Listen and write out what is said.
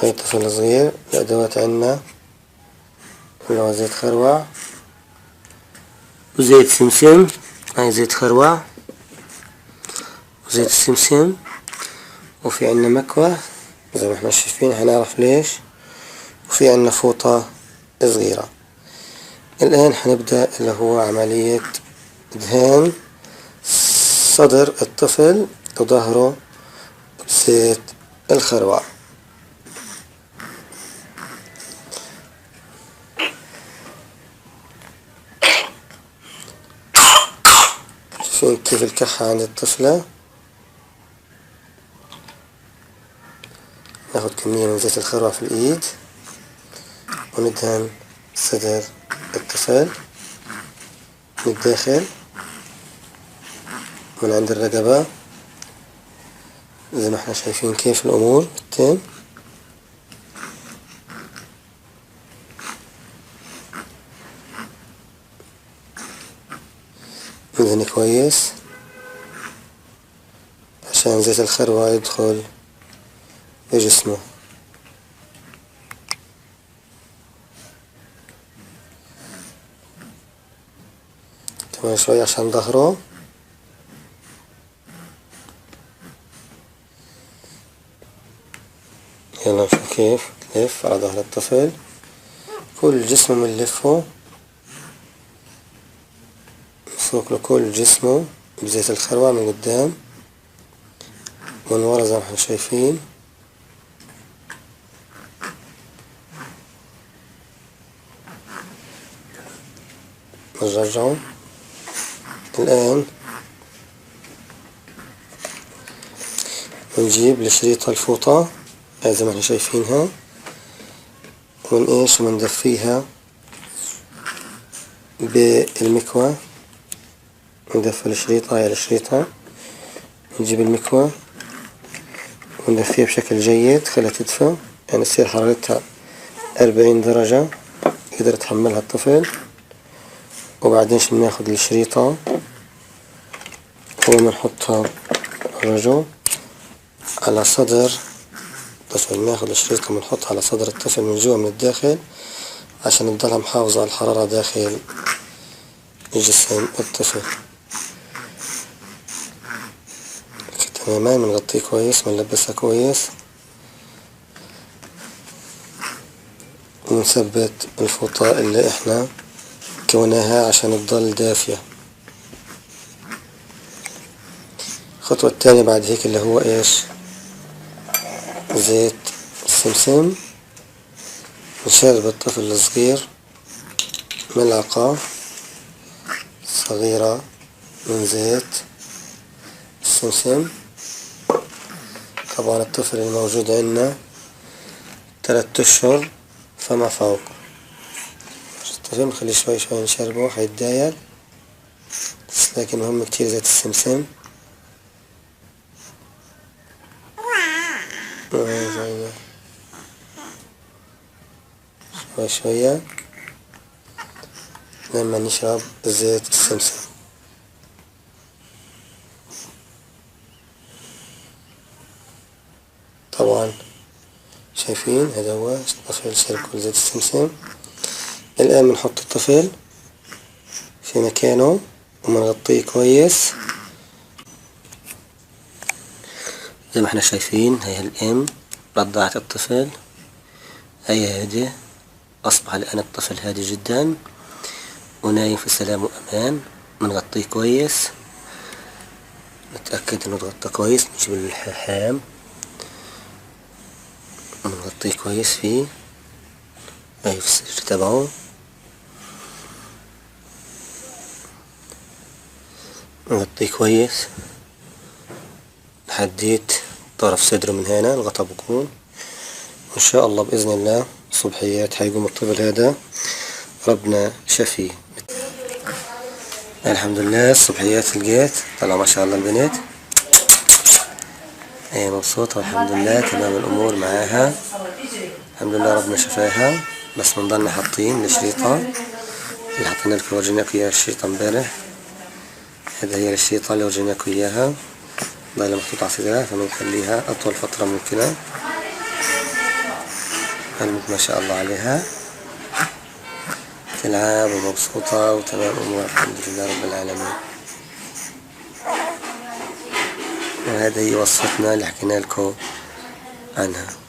أي طفل صغير. الأدوات عنا اللي هو زيت خروع وزيت سمسم، هاي زيت خروع وزيت السمسم، وفي عنا مكوى زي ما احنا شايفين، هنعرف ليش، وفي عنا فوطة صغيرة. الآن هنبدأ اللي هو عملية دهان صدر الطفل وظهره بزيت الخروع. شوفين كيف الكحة عند الطفلة. ناخد كمية من زيت الخروع في الإيد وندهن صدر الطفل من الداخل من عند الرقبة زي ما احنا شايفين كيف الأمور بتتم. ندهن كويس عشان زيت الخروع يدخل بجسمه. كمان شوي عشان ظهره. يلا نشوف كيف تلف على ظهر الطفل، كل جسمه بنلفه، نفرك له كل جسمه بزيت الخروع من قدام ومن ورا زي ما احنا شايفين. نرجعه. الآن ونجيب الشريطة الفوطة زي ما احنا شايفينها وندفيها بالمكوى. ندفي الشريطة، هاي الشريطة، نجيب المكوى وندفيها بشكل جيد، خليها تدفى يعني تصير حرارتها 40 درجة يقدر يتحملها الطفل. وبعدين بناخد الشريطة وبنحطها الرجل على صدر الطفل. ناخد الشريطة ونحطها على صدر الطفل من جوا من الداخل عشان تضلها محافظة على الحرارة داخل جسم الطفل. تماما بنغطيه كويس، بنلبسها كويس، ونثبت الفوطة اللي احنا كوناها عشان تضل دافية. الخطوة الثانية بعد هيك اللي هو ايش؟ زيت السمسم. نشرب الطفل الصغير ملعقة صغيرة من زيت السمسم. طبعا الطفل الموجود عندنا 3 أشهر فما فوق. الطفل نخليه شوي شوي نشربه، حيتداير، لكن مهم كتير زيت السمسم. شوي شوية لما نشرب زيت السمسم. طبعا شايفين هذا هو الطفل شرب كل زيت السمسم. الآن بنحط الطفل في مكانه وبنغطيه كويس زي ما احنا شايفين. هي الأم رضعت الطفل، هي هادي، أصبح الآن الطفل هادي جدا ونايم في سلام وأمان. بنغطيه كويس، نتأكد إنه اتغطى كويس، نجيب اللحام ونغطيه كويس فيه، هاي في السرير تبعه. نغطيه كويس لحديت طرف صدره من هنا الغطا بكون. وإن شاء الله بإذن الله صبحيات حيقوم الطفل هذا ربنا شفيه. الحمد لله الصبحيات لقيت طلع ما شاء الله البنت هي مبسوطة والحمد لله تمام الأمور معاها، الحمد لله ربنا شفاها. بس بنضلنا حاطين الشريطة اللي حطينا لكم، ورجيناكم إياها الشريطة امبارح. هذه هي الشريطة اللي ورجيناكم إياها، ضايلة محطوطة على صدرها فبنخليها أطول فترة ممكنة. قلبت ما شاء الله عليها، تلعب ومبسوطة وتمام أمور الحمد لله رب العالمين. وهذه هي وصفتنا اللي حكينا لكم عنها.